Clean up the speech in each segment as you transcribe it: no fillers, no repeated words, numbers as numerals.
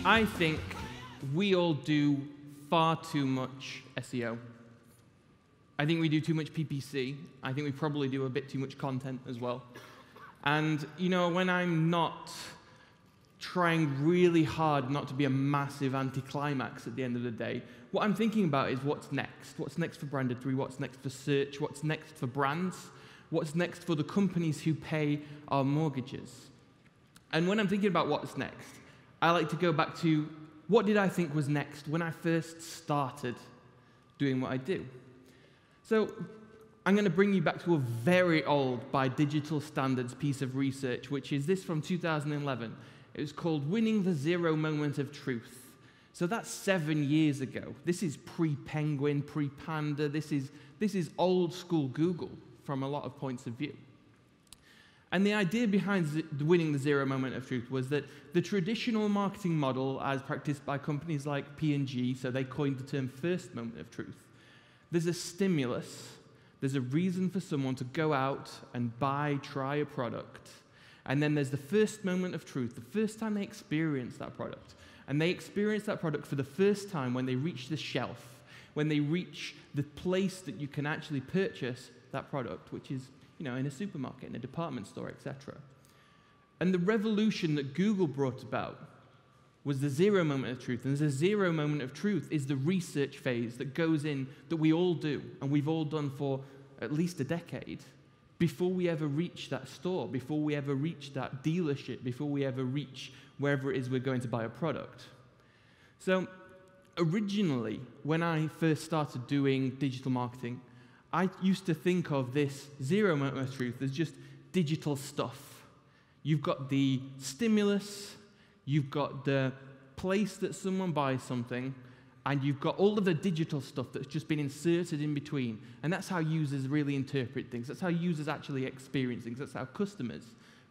I think we all do far too much SEO. I think we do too much PPC. I think we probably do a bit too much content as well. And, you know, when I'm not trying really hard not to be a massive anticlimax at the end of the day, what I'm thinking about is what's next. What's next for Branded3? What's next for search? What's next for brands? What's next for the companies who pay our mortgages? And when I'm thinking about what's next, I like to go back to what did I think was next when I first started doing what I do. So I'm going to bring you back to a very old, by digital standards, piece of research, which is this from 2011. It was called Winning the Zero Moment of Truth. So that's 7 years ago. This is pre-Penguin, pre-Panda. This is old school Google from a lot of points of view. And the idea behind winning the zero moment of truth was that the traditional marketing model, as practiced by companies like P&G, so they coined the term first moment of truth. There's a stimulus, there's a reason for someone to go out and try a product, and then there's the first moment of truth, the first time they experience that product. And they experience that product for the first time when they reach the shelf, when they reach the place that you can actually purchase that product, which is, you know, in a supermarket, in a department store, etc. And the revolution that Google brought about was the zero moment of truth. And the zero moment of truth is the research phase that goes in, that we all do, and we've all done for at least a decade, before we ever reach that store, before we ever reach that dealership, before we ever reach wherever it is we're going to buy a product. So originally, when I first started doing digital marketing, I used to think of this zero moment of truth as just digital stuff. You've got the stimulus, you've got the place that someone buys something, and you've got all of the digital stuff that's just been inserted in between. And that's how users really interpret things. That's how users actually experience things. That's how customers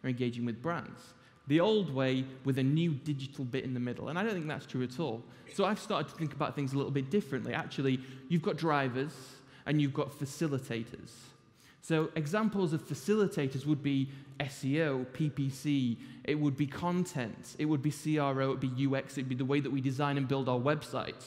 are engaging with brands. The old way with a new digital bit in the middle. And I don't think that's true at all. So I've started to think about things a little bit differently. Actually, you've got drivers, and you've got facilitators. So examples of facilitators would be SEO, PPC, it would be content, it would be CRO, it would be UX, it would be the way that we design and build our websites.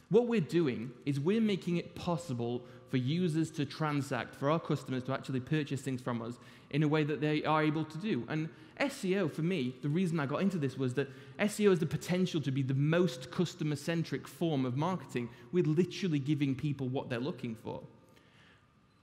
What we're doing is we're making it possible for users to transact, for our customers to actually purchase things from us in a way that they are able to do. And SEO, for me, the reason I got into this was that SEO has the potential to be the most customer-centric form of marketing. We're literally giving people what they're looking for.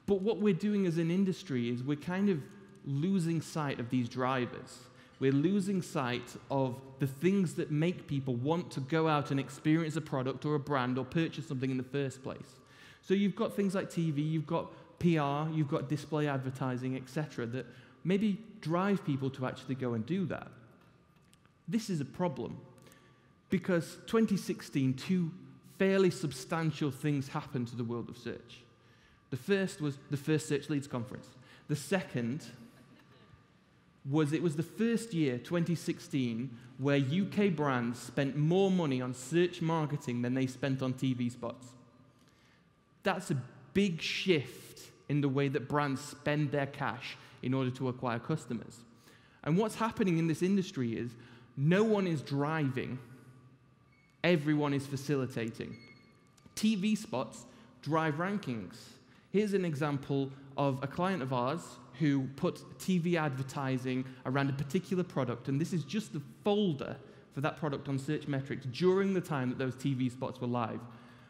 But what we're doing as an industry is we're kind of losing sight of these drivers. We're losing sight of the things that make people want to go out and experience a product or a brand or purchase something in the first place. So you've got things like TV, you've got PR, you've got display advertising, etc., that maybe drive people to actually go and do that. This is a problem because 2016, two fairly substantial things happened to the world of search. The first was the first SearchLeeds conference. The second was it was the first year, 2016, where UK brands spent more money on search marketing than they spent on TV spots. That's a big shift in the way that brands spend their cash in order to acquire customers. And what's happening in this industry is no one is driving, everyone is facilitating. TV spots drive rankings. Here's an example of a client of ours who put TV advertising around a particular product, and this is just the folder for that product on Search Metrics during the time that those TV spots were live.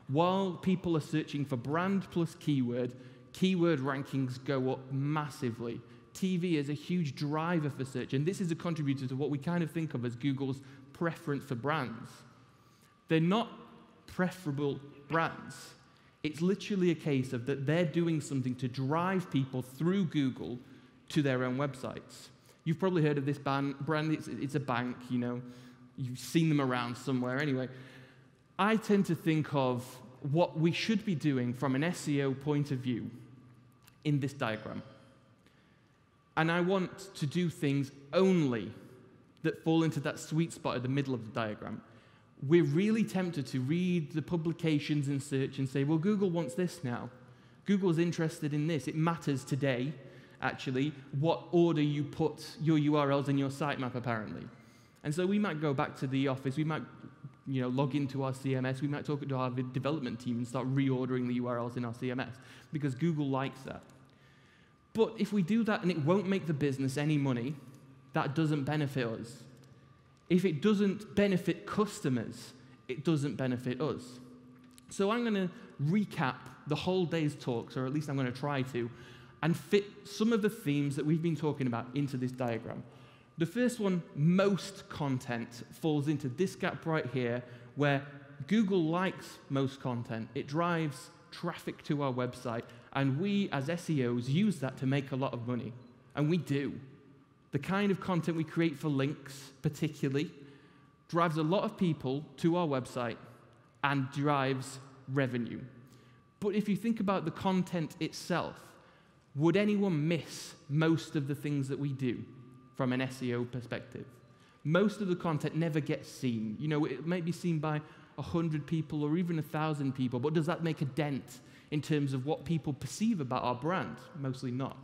While people are searching for brand plus keyword rankings go up massively. TV is a huge driver for search, and this is a contributor to what we kind of think of as Google's preference for brands. They're not preferable brands. It's literally a case of that they're doing something to drive people through Google to their own websites. You've probably heard of this brand. It's a bank, you know. You've seen them around somewhere. Anyway, I tend to think of what we should be doing from an SEO point of view in this diagram. And I want to do things only that fall into that sweet spot at the middle of the diagram. We're really tempted to read the publications in search and say, well, Google wants this now. Google's interested in this. It matters today, actually, what order you put your URLs in your sitemap, apparently. And so we might go back to the office, we might log into our CMS. We might talk to our development team and start reordering the URLs in our CMS because Google likes that. But if we do that and it won't make the business any money, that doesn't benefit us. If it doesn't benefit customers, it doesn't benefit us. So I'm going to recap the whole day's talks, or at least I'm going to try to, and fit some of the themes that we've been talking about into this diagram. The first one, most content, falls into this gap right here, where Google likes most content. It drives traffic to our website, and we, as SEOs, use that to make a lot of money. And we do. The kind of content we create for links, particularly, drives a lot of people to our website and drives revenue. But if you think about the content itself, would anyone miss most of the things that we do from an SEO perspective? Most of the content never gets seen. It may be seen by 100 people or even 1,000 people, but does that make a dent in terms of what people perceive about our brand? Mostly not.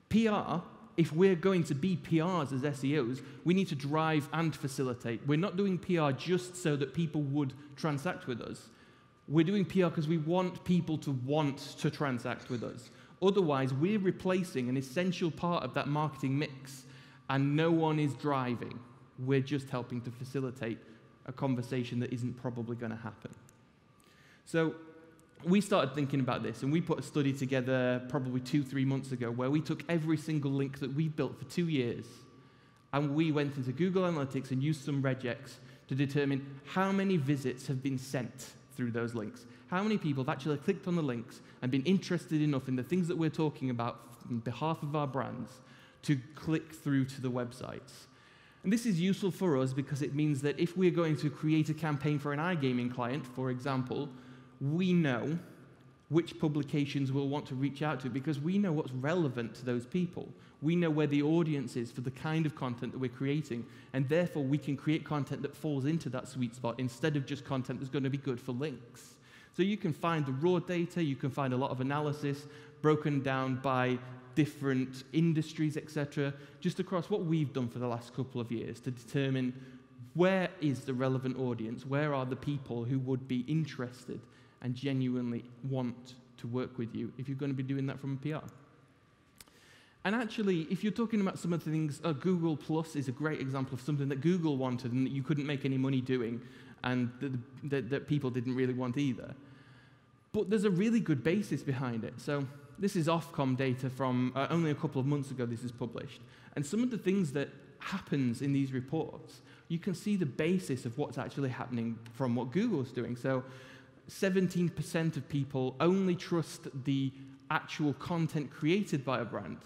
PR, if we're going to be PRs as SEOs, we need to drive and facilitate. We're not doing PR just so that people would transact with us. We're doing PR because we want people to want to transact with us. Otherwise, we're replacing an essential part of that marketing mix, and no one is driving. We're just helping to facilitate a conversation that isn't probably going to happen. So we started thinking about this, and we put a study together probably 2-3 months ago where we took every single link that we built for 2 years, and we went into Google Analytics and used some regex to determine how many visits have been sent through those links. How many people have actually clicked on the links and been interested enough in the things that we're talking about on behalf of our brands to click through to the websites. And this is useful for us because it means that if we're going to create a campaign for an iGaming client, for example, we know which publications we'll want to reach out to because we know what's relevant to those people. We know where the audience is for the kind of content that we're creating, and therefore we can create content that falls into that sweet spot instead of just content that's going to be good for links. So you can find the raw data, you can find a lot of analysis broken down by different industries, etc., just across what we've done for the last couple of years to determine where is the relevant audience, where are the people who would be interested and genuinely want to work with you if you're going to be doing that from a PR. And actually, if you're talking about some of the things, Google Plus is a great example of something that Google wanted and that you couldn't make any money doing, and that people didn't really want either. But there's a really good basis behind it. So this is Ofcom data from only a couple of months ago this is published. And some of the things that happens in these reports, you can see the basis of what's actually happening from what Google's doing. So 17% of people only trust the actual content created by a brand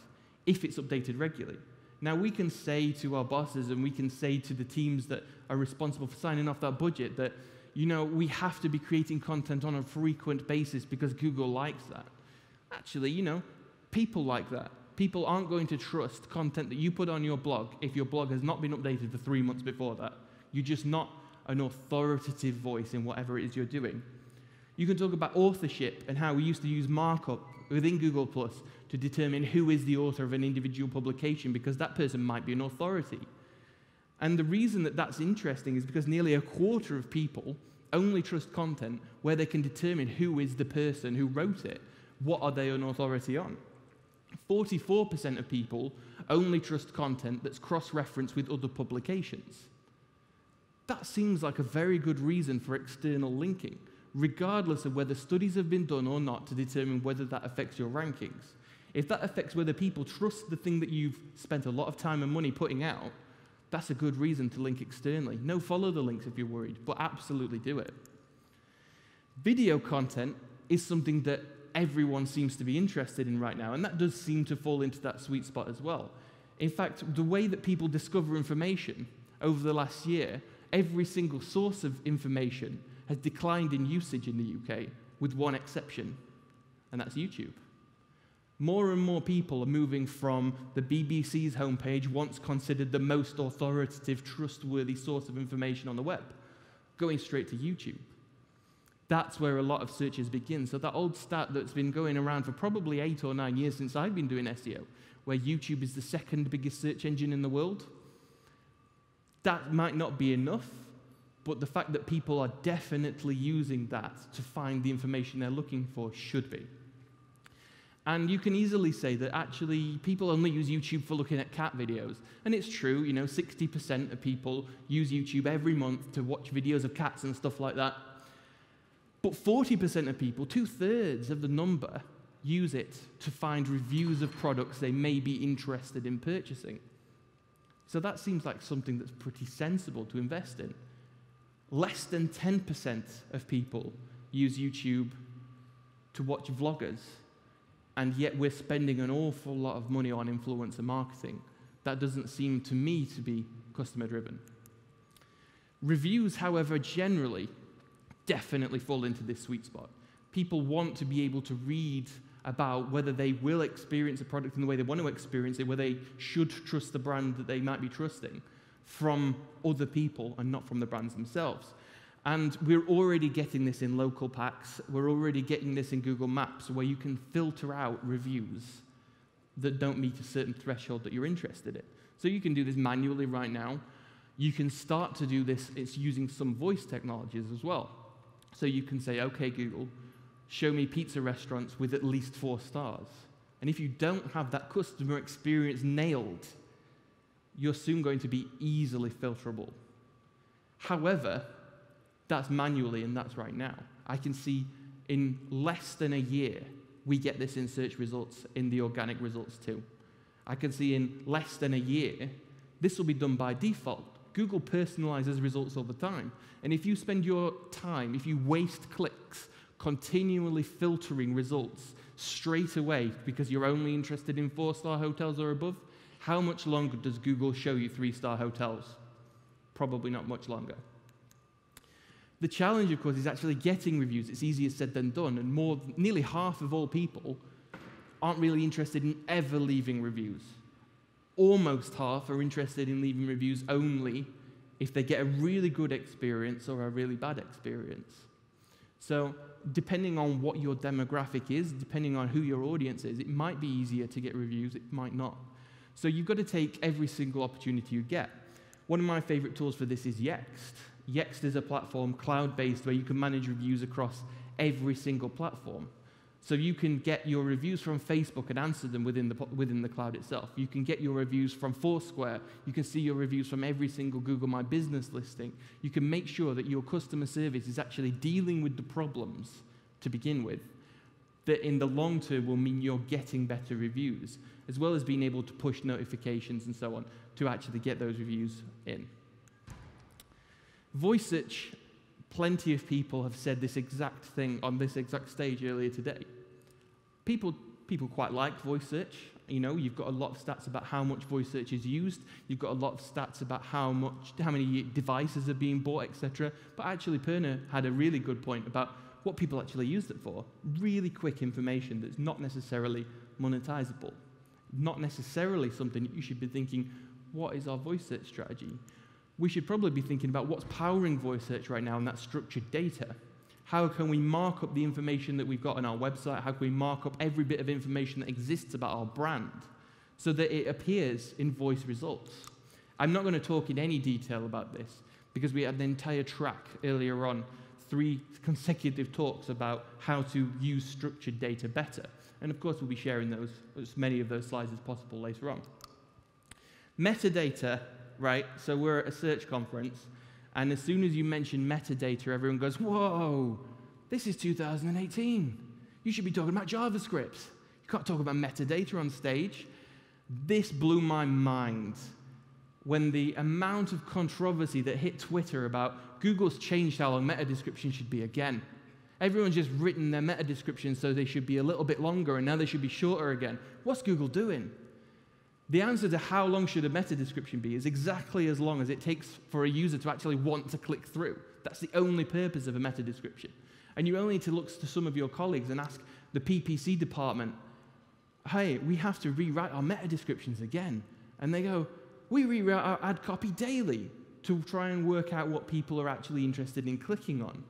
if it's updated regularly. Now, we can say to our bosses and we can say to the teams that are responsible for signing off that budget that, we have to be creating content on a frequent basis because Google likes that. Actually, people like that. People aren't going to trust content that you put on your blog if your blog has not been updated for 3 months before that. You're just not an authoritative voice in whatever it is you're doing. You can talk about authorship and how we used to use markup within Google Plus to determine who is the author of an individual publication because that person might be an authority. And the reason that that's interesting is because nearly a quarter of people only trust content where they can determine who is the person who wrote it. What are they an authority on? 44% of people only trust content that's cross-referenced with other publications. That seems like a very good reason for external linking, regardless of whether studies have been done or not to determine whether that affects your rankings. If that affects whether people trust the thing that you've spent a lot of time and money putting out, that's a good reason to link externally. No, follow the links if you're worried, but absolutely do it. Video content is something that everyone seems to be interested in right now, and that does seem to fall into that sweet spot as well. In fact, the way that people discover information over the last year, every single source of information has declined in usage in the UK, with one exception, and that's YouTube. More and more people are moving from the BBC's homepage, once considered the most authoritative, trustworthy source of information on the web, going straight to YouTube. That's where a lot of searches begin. So that old stat that's been going around for probably 8 or 9 years since I've been doing SEO, where YouTube is the second biggest search engine in the world, that might not be enough, but the fact that people are definitely using that to find the information they're looking for should be. And you can easily say that actually people only use YouTube for looking at cat videos. And it's true, 60% of people use YouTube every month to watch videos of cats and stuff like that. But 40% of people, 2/3 of the number, use it to find reviews of products they may be interested in purchasing. So that seems like something that's pretty sensible to invest in. Less than 10% of people use YouTube to watch vloggers, and yet we're spending an awful lot of money on influencer marketing. That doesn't seem to me to be customer-driven. Reviews, however, generally definitely fall into this sweet spot. People want to be able to read about whether they will experience a product in the way they want to experience it, whether they should trust the brand that they might be trusting from other people and not from the brands themselves. And we're already getting this in local packs. We're already getting this in Google Maps, where you can filter out reviews that don't meet a certain threshold that you're interested in. So you can do this manually right now. You can start to do this. It's using some voice technologies as well. So you can say, OK, Google, show me pizza restaurants with at least 4 stars. And if you don't have that customer experience nailed, you're soon going to be easily filterable. However, that's manually, and that's right now. I can see in less than a year, we get this in search results, in the organic results too. I can see in less than a year, this will be done by default. Google personalizes results all the time. And if you spend your time, if you waste clicks, continually filtering results straight away because you're only interested in 4-star hotels or above, how much longer does Google show you 3-star hotels? Probably not much longer. The challenge, of course, is actually getting reviews. It's easier said than done, and nearly half of all people aren't really interested in ever leaving reviews. Almost half are interested in leaving reviews only if they get a really good experience or a really bad experience. So depending on what your demographic is, depending on who your audience is, it might be easier to get reviews, it might not. So you've got to take every single opportunity you get. One of my favorite tools for this is Yext. Yext is a platform, cloud-based, where you can manage reviews across every single platform. So you can get your reviews from Facebook and answer them within the cloud itself. You can get your reviews from Foursquare. You can see your reviews from every single Google My Business listing. You can make sure that your customer service is actually dealing with the problems to begin with, that in the long term will mean you're getting better reviews, as well as being able to push notifications and so on to actually get those reviews in. Voice search, plenty of people have said this exact thing on this exact stage earlier today. People quite like voice search. You've got a lot of stats about how much voice search is used. You've got a lot of stats about how many devices are being bought, etc. But actually, Perna had a really good point about what people actually use it for. Really quick information that's not necessarily monetizable. Not necessarily something that you should be thinking, what is our voice search strategy? We should probably be thinking about what's powering voice search right now, and that's structured data. How can we mark up the information that we've got on our website? How can we mark up every bit of information that exists about our brand so that it appears in voice results? I'm not going to talk in any detail about this because we had an entire track earlier on, 3 consecutive talks about how to use structured data better. And of course, we'll be sharing those, as many of those slides as possible later on. Metadata, right? So we're at a search conference, and as soon as you mention metadata, everyone goes, whoa, this is 2018. You should be talking about JavaScript. You can't talk about metadata on stage. This blew my mind when the amount of controversy that hit Twitter about Google's changed how long meta description should be again. Everyone's just written their meta descriptions so they should be a little bit longer, and now they should be shorter again. What's Google doing? The answer to how long should a meta description be is exactly as long as it takes for a user to actually want to click through. That's the only purpose of a meta description. And you only need to look to some of your colleagues and ask the PPC department, hey, we have to rewrite our meta descriptions again. And they go, we rewrite our ad copy daily to try and work out what people are actually interested in clicking on.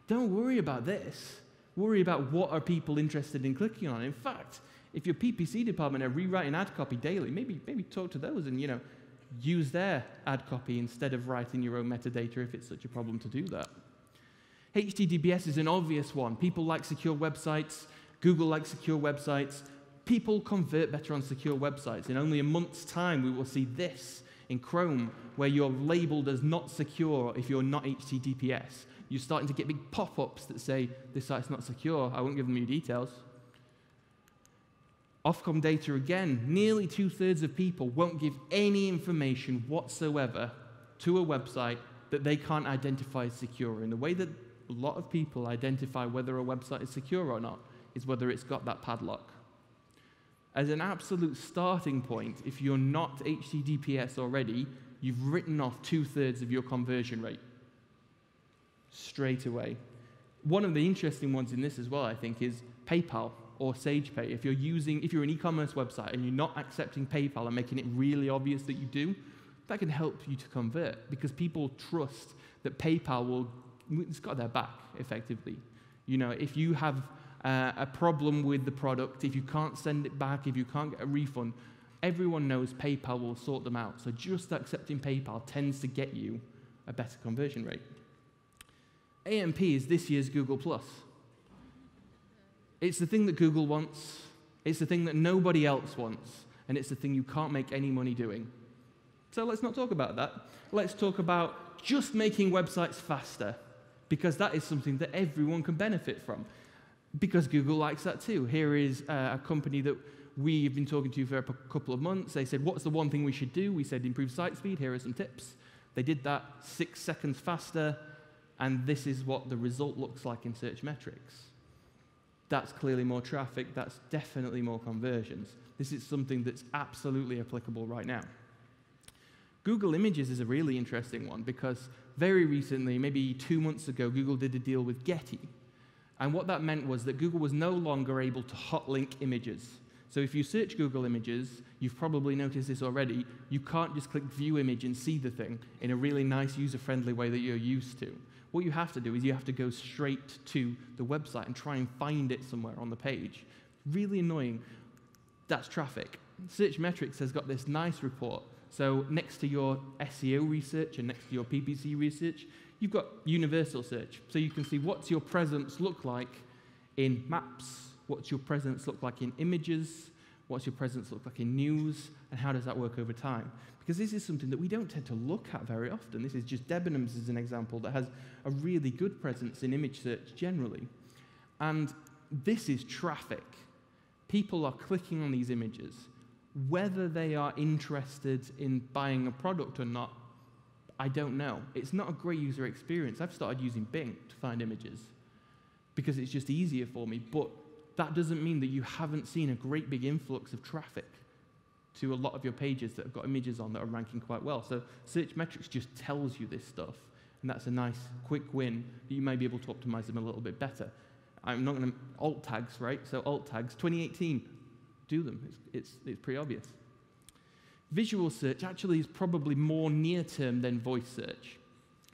Don't worry about this. Worry about what are people interested in clicking on. In fact, if your PPC department are rewriting ad copy daily, maybe talk to those and use their ad copy instead of writing your own metadata if it's such a problem to do that. HTTPS is an obvious one. People like secure websites. Google likes secure websites. People convert better on secure websites. In only a month's time, we will see this in Chrome, where you're labeled as not secure if you're not HTTPS. You're starting to get big pop-ups that say, this site's not secure. I won't give them your details. Ofcom data again, nearly 2/3 of people won't give any information whatsoever to a website that they can't identify as secure. And the way that a lot of people identify whether a website is secure or not is whether it's got that padlock. As an absolute starting point, if you're not HTTPS already, you've written off 2/3 of your conversion rate straight away. One of the interesting ones in this as well, I think, is PayPal or SagePay. If you're an e-commerce website and you're not accepting PayPal and making it really obvious that you do, that can help you to convert because people trust that PayPal it's got their back, effectively. You know, if you have a problem with the product, if you can't send it back, if you can't get a refund, everyone knows PayPal will sort them out. So just accepting PayPal tends to get you a better conversion rate. AMP is this year's Google+. It's the thing that Google wants, it's the thing that nobody else wants, and it's the thing you can't make any money doing. So let's not talk about that. Let's talk about just making websites faster, because that is something that everyone can benefit from, because Google likes that too. Here is a company that we've been talking to for a couple of months. They said, what's the one thing we should do? We said, improve site speed. Here are some tips. They did that 6 seconds faster, and this is what the result looks like in search metrics. That's clearly more traffic. That's definitely more conversions. This is something that's absolutely applicable right now. Google Images is a really interesting one because very recently, maybe 2 months ago, Google did a deal with Getty. And what that meant was that Google was no longer able to hot link images. So if you search Google Images, you've probably noticed this already, you can't just click View Image and see the thing in a really nice, user-friendly way that you're used to. What you have to do is you have to go straight to the website and try and find it somewhere on the page. Really annoying. That's traffic. Search Metrics has got this nice report. So next to your SEO research and next to your PPC research, you've got universal search. So you can see what's your presence look like in maps, what's your presence look like in images, what's your presence look like in news, and how does that work over time? Because this is something that we don't tend to look at very often. This is just Debenhams as an example that has a really good presence in image search generally. And this is traffic. People are clicking on these images. Whether they are interested in buying a product or not, I don't know. It's not a great user experience. I've started using Bing to find images because it's just easier for me, but that doesn't mean that you haven't seen a great big influx of traffic to a lot of your pages that have got images on that are ranking quite well. So Search Metrics just tells you this stuff, and that's a nice quick win that you may be able to optimize them a little bit better. I'm not going to alt tags, right? So alt tags, 2018, do them. It's pretty obvious. Visual search actually is probably more near-term than voice search.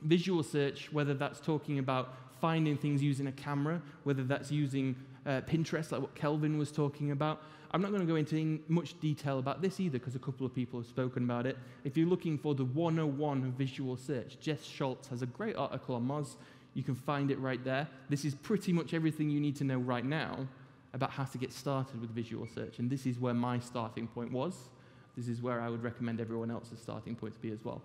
Visual search, whether that's talking about finding things using a camera, whether that's using Pinterest, like what Kelvin was talking about. I'm not going to go into much detail about this either because a couple of people have spoken about it. If you're looking for the 101 of visual search, Jess Schultz has a great article on Moz. You can find it right there. This is pretty much everything you need to know right now about how to get started with visual search, and this is where my starting point was. This is where I would recommend everyone else's starting point to be as well.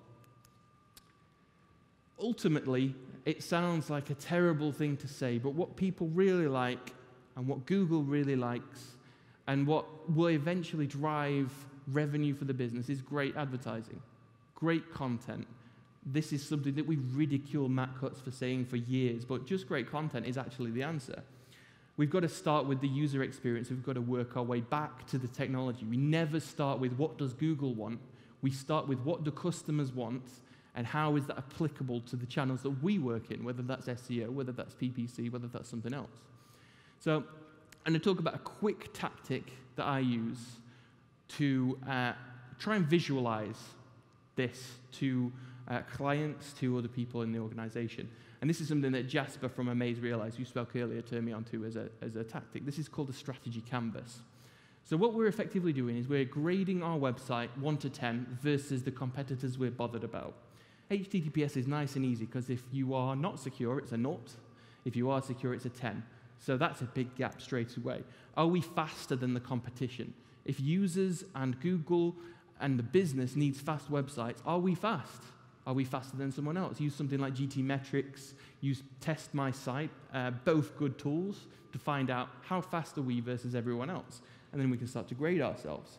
Ultimately, it sounds like a terrible thing to say, but what people really like and what Google really likes and what will eventually drive revenue for the business is great advertising, great content. This is something that we ridicule Matt Cutts for saying for years, but just great content is actually the answer. We've got to start with the user experience. We've got to work our way back to the technology. We never start with what does Google want. We start with what do customers want and how is that applicable to the channels that we work in, whether that's SEO, whether that's PPC, whether that's something else. So I'm going to talk about a quick tactic that I use to try and visualize this to clients, to other people in the organization. And this is something that Jasper from Amaze realized, who spoke earlier, turned me on to as a tactic. This is called a strategy canvas. So what we're effectively doing is we're grading our website 1 to 10 versus the competitors we're bothered about. HTTPS is nice and easy because if you are not secure, it's a 0. If you are secure, it's a 10. So that's a big gap straight away. Are we faster than the competition? If users and Google and the business needs fast websites, are we fast? Are we faster than someone else? Use something like GTmetrix, use Test My Site, both good tools to find out how fast are we versus everyone else. And then we can start to grade ourselves.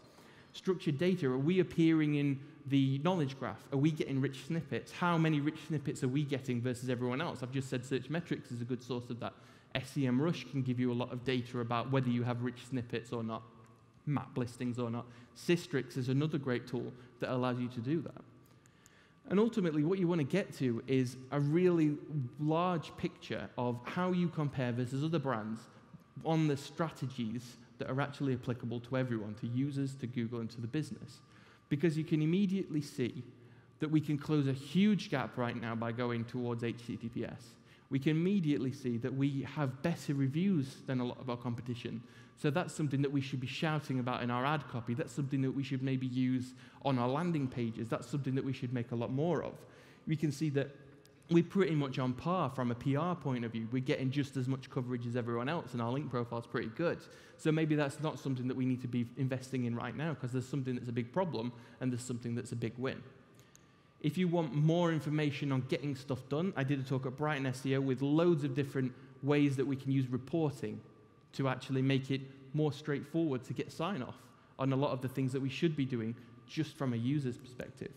Structured data, are we appearing in the knowledge graph? Are we getting rich snippets? How many rich snippets are we getting versus everyone else? I've just said Searchmetrics is a good source of that. SEMrush can give you a lot of data about whether you have rich snippets or not, map listings or not. Systrix is another great tool that allows you to do that. And ultimately, what you want to get to is a really large picture of how you compare versus other brands on the strategies that are actually applicable to everyone, to users, to Google, and to the business. Because you can immediately see that we can close a huge gap right now by going towards HTTPS. We can immediately see that we have better reviews than a lot of our competition. So that's something that we should be shouting about in our ad copy. That's something that we should maybe use on our landing pages. That's something that we should make a lot more of. We can see that we're pretty much on par from a PR point of view. We're getting just as much coverage as everyone else, and our link profile is pretty good. So maybe that's not something that we need to be investing in right now, because there's something that's a big problem, and there's something that's a big win. If you want more information on getting stuff done, I did a talk at Brighton SEO with loads of different ways that we can use reporting to actually make it more straightforward to get sign-off on a lot of the things that we should be doing just from a user's perspective.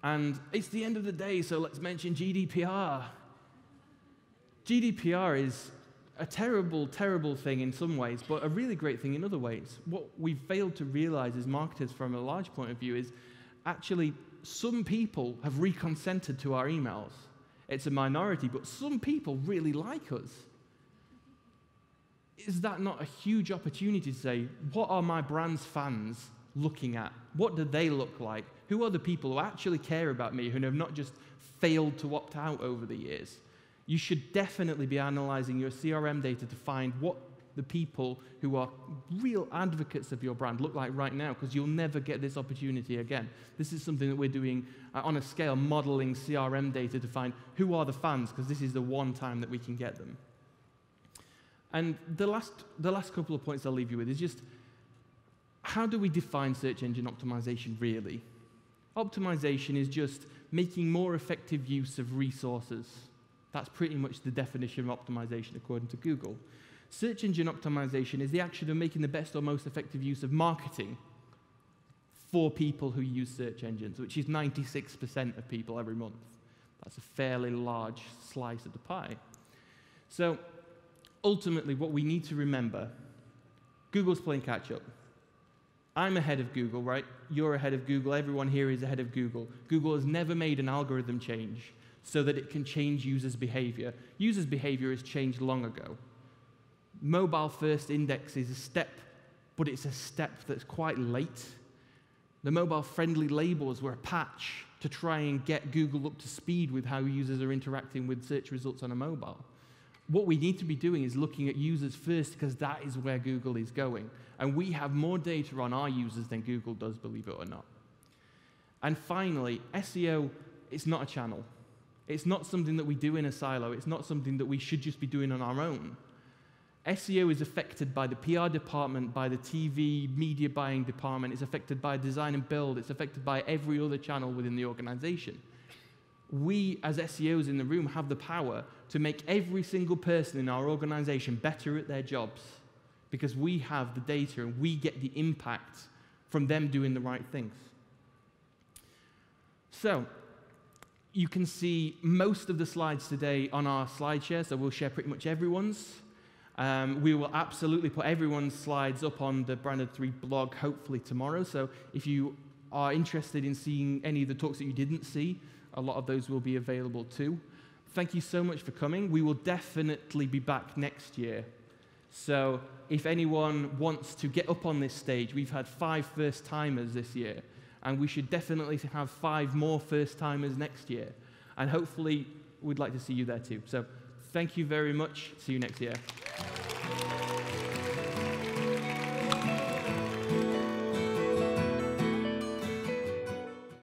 And it's the end of the day, so let's mention GDPR. GDPR is a terrible, terrible thing in some ways, but a really great thing in other ways. What we've failed to realize as marketers from a large point of view is actually some people have reconsented to our emails. It's a minority, but some people really like us. Is that not a huge opportunity to say, what are my brand's fans looking at? What do they look like? Who are the people who actually care about me, who have not just failed to opt out over the years? You should definitely be analyzing your CRM data to find what the people who are real advocates of your brand look like right now, because you'll never get this opportunity again. This is something that we're doing on a scale, modeling CRM data to find who are the fans, because this is the one time that we can get them. And the last couple of points I'll leave you with is just, how do we define search engine optimization really? Optimization is just making more effective use of resources. That's pretty much the definition of optimization according to Google. Search engine optimization is the action of making the best or most effective use of marketing for people who use search engines, which is 96% of people every month. That's a fairly large slice of the pie. So ultimately, what we need to remember, Google's playing catch-up. I'm ahead of Google, right? You're ahead of Google. Everyone here is ahead of Google. Google has never made an algorithm change so that it can change users' behavior. Users' behavior has changed long ago. Mobile-first index is a step, but it's a step that's quite late. The mobile-friendly labels were a patch to try and get Google up to speed with how users are interacting with search results on a mobile. What we need to be doing is looking at users first, because that is where Google is going. And we have more data on our users than Google does, believe it or not. And finally, SEO is not a channel. It's not something that we do in a silo. It's not something that we should just be doing on our own. SEO is affected by the PR department, by the TV media buying department. It's affected by design and build. It's affected by every other channel within the organization. We, as SEOs in the room, have the power to make every single person in our organization better at their jobs, because we have the data and we get the impact from them doing the right things. So you can see most of the slides today on our SlideShare, so we'll share pretty much everyone's. We will absolutely put everyone's slides up on the Branded 3 blog, hopefully tomorrow. So if you are interested in seeing any of the talks that you didn't see, a lot of those will be available too. Thank you so much for coming. We will definitely be back next year. So if anyone wants to get up on this stage, we've had 5 first-timers this year, and we should definitely have 5 more first-timers next year. And hopefully, we'd like to see you there too. So thank you very much. See you next year.